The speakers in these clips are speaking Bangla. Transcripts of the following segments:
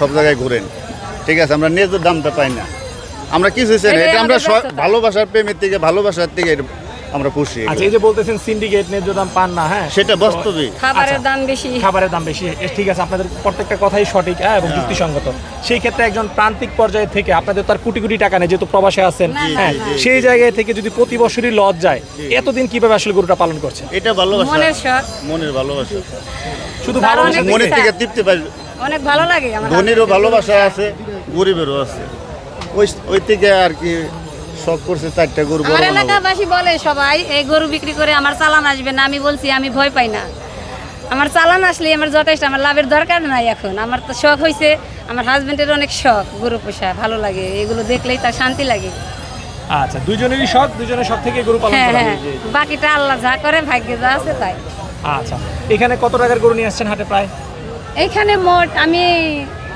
সব জায়গায় ঘুরেন, ঠিক আছে, আমরা ন্যায্য দামটা পাই না, আমরা কিছু চাই না, এটা আমরা ভালোবাসার প্রেমের থেকে ভালোবাসার থেকে আমরা পুষি। আচ্ছা, এই যে বলতেছেন সিন্ডিকেট ন্যায্য দাম পান না, হ্যাঁ সেটা বাস্তবিক। খাবারের দাম বেশি, খাবারের দাম বেশি, ঠিক আছে, আপনাদের প্রত্যেকটা কথাই সঠিক এবং যুক্তিসঙ্গত। সেই ক্ষেত্রে একজন প্রান্তিক পর্যায়ে থেকে আপনাদের তার কোটি কোটি টাকা নেই, যেহেতু প্রবাসে আছেন, হ্যাঁ, সেই জায়গায় থেকে যদি প্রতি বছরই লস যায়, এতদিন কিভাবে আসলে গরুটা পালন করছে? এটা ভালোবাসা, মনের শখ, মনের ভালোবাসা, শুধু ভালোবাসা, মনের থেকে তৃপ্তি পাই। অনেক ভালো লাগে আমার। ধনীরও ভালোবাসা আছে, গরিবেরও আছে, ওই থেকে আর কি শখ করছে 4টা গরু। আমার এলাকাবাসী বলে সবাই এই গরু বিক্রি করে আমার চালান আসবে না, আমি বলছি আমি ভয় পাই না, আমার চালান আসলে আমার যথেষ্ট, আমার লাভের দরকার নাই। এখন আমার তো শখ হয়েছে, আমার হাজবেন্ডের অনেক শখ গরু পোষা, ভালো লাগে, এগুলো দেখলেই তার শান্তি লাগে। আচ্ছা, দুইজনেরই শখ, দুইজনের শখ থেকে গরু পালন হ্যাঁ করা। হ্যাঁ, বাকিটা আল্লাহ যা করে, ভাগ্যে যা আছে তাই। আচ্ছা, এখানে কত টাকার গরু নিয়ে আসছেন হাটে? প্রায় এইখানে মোট আমি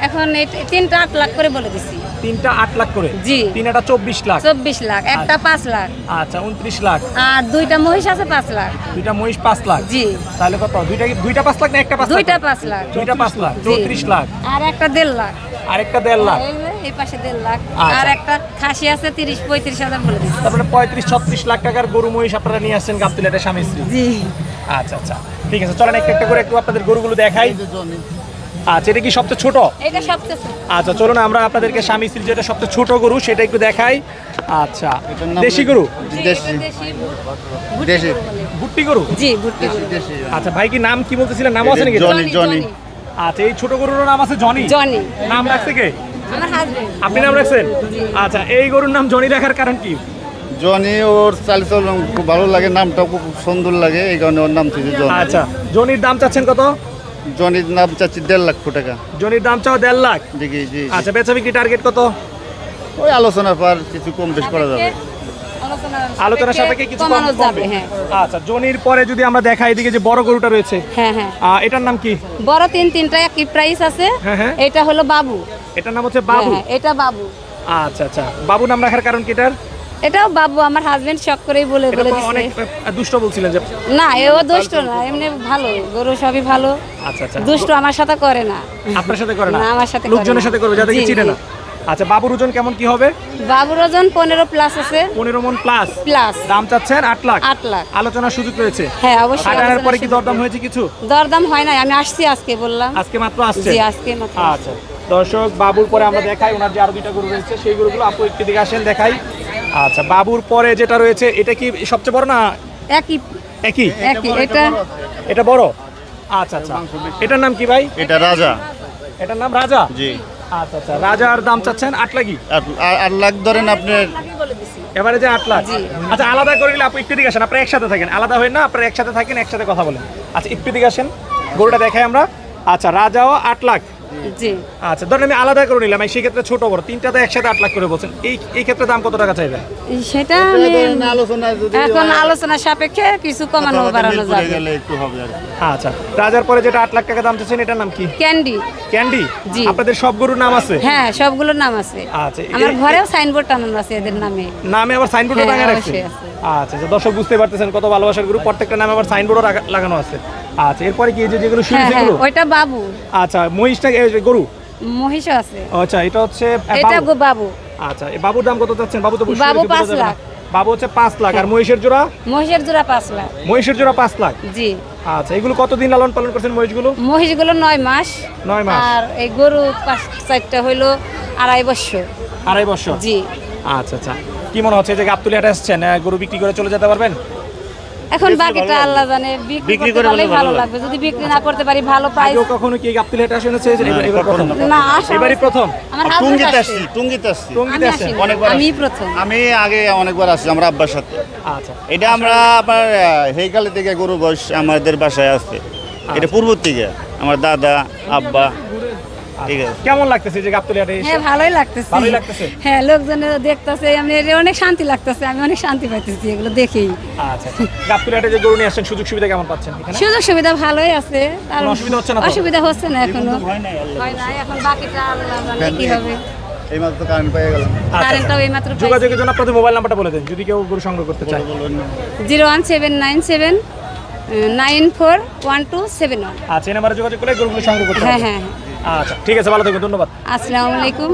এখন 3টা 8 লাখ করে বলে দিছি। 3টা 8 লাখ করে? জি। 3টা 24 লাখ। 24 লাখ, একটা 5 লাখ। আচ্ছা, 29 লাখ। আর 2টা মহিষ আছে 5 লাখ। 2টা মহিষ 5 লাখ। জি। তাহলে কত? দুইটা 5 লাখ না একটা 5 লাখ? 2টা 5 লাখ। 2টা 5 লাখ, জি। 34 লাখ। আর একটা 1.5 লাখ। আর একটা 1.5 লাখ। এই পাশে 1.5 লাখ। আচ্ছা। আর একটা খাসি আছে 30-35 হাজার বলে দিছি। তারপরে 35-36 লাখ টাকার গরু মহিষ আপনারা নিয়ে আসছেন গাবতলীতে স্বামী স্ত্রী। জি। আচ্ছা আচ্ছা, ঠিক আছে, চলেন একটা একটা করে একটু আপনাদের গরুগুলো দেখাই। আচ্ছা, এটা কি সবচেয়ে ছোট? এটা সবচেয়ে ছোট। আচ্ছা, চলুন আমরা আপনাদেরকে স্বামী স্ত্রী যেটা সবচেয়ে ছোট গরু সেটা একটু দেখাই। আচ্ছা, দেশি গরু? দেশি, দেশি ভুট্টি গরু? জি, ভুট্টি গরু। আচ্ছা, ভাই কি নাম কি বলতেছিলেন? নাম আছে নাকি? Johnny, Johnny. আচ্ছা, এই ছোট গরুর নাম আছে জনি? জনি। নাম রাখছে কে? আমার হাজবেন্ড। আপনি নাম রাখছেন? আচ্ছা, এই গরুর নাম জনি রাখার কারণ কি? জনি, ওর চালচলন খুব ভালো লাগে, নামটা খুব সুন্দর লাগে, এই কারণে ওর নাম থেকে জনি। আচ্ছা, জনির দাম চাচ্ছেন কত? জনির নাম চাচ্ছি 1.5 লাখ টাকা। জনির দাম চাও 1.5 লাখ? জি জি। আচ্ছা, বেচা বিক্রি টার্গেট কত? ওই আলোচনার পর কিছু কম বেশ করা যাবে। আলোচনা সাপেক্ষে কিছু কম কমানো যাবে, কমবে। হ্যাঁ। আচ্ছা, জনির পরে যদি আমরা দেখাই, এদিকে যে বড় গরুটা রয়েছে, হ্যাঁ হ্যাঁ। এটার নাম কি? বড় তিনটা একই প্রাইস আছে। হ্যাঁ, হ্যাঁ। এটা হলো বাবু। এটার নাম হচ্ছে বাবু? হ্যাঁ, এটা বাবু। আচ্ছা আচ্ছা, বাবু নাম রাখার কারণ কি এটার? এটাও বাবু, আমার হাজবেন্ড শখ করেই বলে এটা তো দিছে। অনেক দুষ্ট বলছিলেন যে। না, এও দুষ্ট না, এমনি ভালো গরু, সবই ভালো। আচ্ছা আচ্ছা, দুষ্ট আমার সাথে করে না। আপনার সাথে করে না? না, আমার সাথে করে লোকজনের না। সাথে করবে, যাদেরকে জি, চিনে জি। না। আচ্ছা, বাবুর ওজন কেমন কি হবে? বাবুর ওজন 15 প্লাস আছে। 15 মণ প্লাস? প্লাস। দাম চাচ্ছেন 8 লাখ? 8 লাখ। আলোচনার সুযোগ রয়েছে? হ্যাঁ, অবশ্যই। হাট আনার আলোচনার পরে কি সুযোগ। দরদাম হয়েছে কিছু? দরদাম হয় নাই, আমি আসছি আজকে বললাম। আজকে মাত্র আসছে? জি, আজকে মাত্র। আচ্ছা, দর্শক, বাবুর পরে আমরা দেখাই ওনার যে আরো 2টা গরু রয়েছে, সেই গরুগুলো আপু একটু দিকে আসেন দেখাই। আচ্ছা, বাবুর পরে যেটা রয়েছে এটা কি সবচেয়ে বড় না একই একই? একই। এটা এটা বড়? আচ্ছা আচ্ছা, এটার নাম কি ভাই? এটা রাজা। এটার নাম রাজা? জি। আচ্ছা আচ্ছা, রাজার দাম চাচ্ছেন 8 লাখই? 8 লাখ ধরেন আপনার। এবারে যে 8 লাখ। জি। আচ্ছা, আলাদা করে নিলে আপু একটু দিকে আসেন, আপনারা একসাথে থাকেন, আলাদা হয় না, আপনারা একসাথে থাকেন, একসাথে কথা বলেন। আচ্ছা, একটু দিকে আসেন, গরুটা দেখাই আমরা। আচ্ছা, রাজাও 8 লাখ? জি। আচ্ছা, ধরেন আমি আলাদা করে নিলাম, সেই ক্ষেত্রে ছোট বড় তিনটাতে একসাথে 8 লাখ করে বলছেন, এই ক্ষেত্রে দাম কত টাকা চাইবেন? সেটা আমি আলোচনা যদি এখন আলোচনা সাপেক্ষে কিছু কমানো বাড়ানো যাবে। গেলে একটু হবে আর কি। আচ্ছা, রাজার পরে যেটা 8 লাখ টাকা দাম চাচ্ছেন এটার নাম কি? ক্যান্ডি। ক্যান্ডি? জি। আপনাদের সব গরুর নাম আছে? হ্যাঁ, সবগুলোর নাম আছে। আচ্ছা, আমার ঘরেও সাইনবোর্ড টানানো আছে এদের নামে। নামে আবার সাইনবোর্ডও হ্যাঁ, টাঙানো রাখছে? অবশ্যই আছে। আচ্ছা আচ্ছা, দর্শক বুঝতে পারতেছেন কত ভালোবাসার গরু, প্রত্যেকটা নামে আবার সাইনবোর্ডও লাগানো আছে। আচ্ছা, এরপরে কি এই যে যেগুলো শুরু হ্যাঁ হ্যাঁ, যেগুলো? ওইটা বাবু। আচ্ছা, মহিষটা গরু? মহিষও আছে। আচ্ছা, এটা হচ্ছে এটা বাবু। বাবু। আচ্ছা, এই বাবুর দাম কত চাচ্ছেন? বাবু তো বাবু শুরুতে বোঝা 5 যাবে না। লাখ। বাবু হচ্ছে 5 লাখ, আর মহিষের জোড়া? মহিষের জোড়া 5 লাখ। মহিষের জোড়া 5 লাখ? জি। আচ্ছা, এগুলো কতদিন লালন পালন করছেন মহিষগুলো? মহিষগুলো 9 মাস। 9 মাস। আর এই গরু 5-4টা হইলো 2.5 বছর। 2.5 বছর? জি। আচ্ছা আচ্ছা, কি মনে হচ্ছে যে গাবতলী হাটে আসছেন, গরু বিক্রি করে চলে যেতে পারবেন? এখন বাকিটা আল্লাহ জানে, বিক্রি করতে পারলে ভালো লাগবে, যদি বিক্রি না করতে পারি ভালো প্রাইস। আগেও কখনো কি গাবতলী হাটে আসেন? এবার প্রথম? না, আসা এবারই প্রথম? আমার টুঙ্গিতে হাজবেন্ড আসছি, আসছে। টুঙ্গিতে আসছি। টঙ্গীতে আসছেন? অনেকবার আমি আসছি। প্রথম। আমি আগে অনেকবার আসছি আমরা আব্বার সাথে। আচ্ছা, এটা আমরা আপনার হেইকালে থেকে গরু বয়স আমাদের বাসায় আছে। এটা পূর্ব থেকে আমার দাদা আব্বা। ঠিক আছে। কেমন লাগতেছে যে গাবতলী হাটে এসে? হ্যাঁ, ভালোই লাগতেছে। ভালোই লাগতেছে? হ্যাঁ, লোকজনেরা দেখতেছে, আমি অনেক শান্তি লাগতেছে, আমি অনেক শান্তি পাইতেছি এগুলো দেখেই। আচ্ছা, গাবতলী হাটে যে গরু নিয়ে আসছেন সুযোগ সুবিধা কেমন পাচ্ছেন এখানে? সুযোগ সুবিধা ভালোই আছে, তার কোনো অসুবিধা হচ্ছে না তো? অসুবিধা হচ্ছে না এখনো। হয় নাই আল্লাহ। হয় না, এখন বাকিটা আল্লাহ জানে কি হবে। এই মাত্র তো কারেন্ট পেয়ে গেলাম। আচ্ছা, কারেন্টটাও এইমাত্র পাইছি। যোগাযোগের জন্য আপনাদের মোবাইল নাম্বারটা বলে দেন যদি কেউ গরু সংগ্রহ করতে চায়। 01797 941271। আচ্ছা, এই নাম্বারে যোগাযোগ করে গরুগুলো সংগ্রহ করতে হ্যাঁ হবে। হ্যাঁ। আচ্ছা ঠিক আছে, ভালো থাকবেন, ধন্যবাদ। আসসালামু আলাইকুম।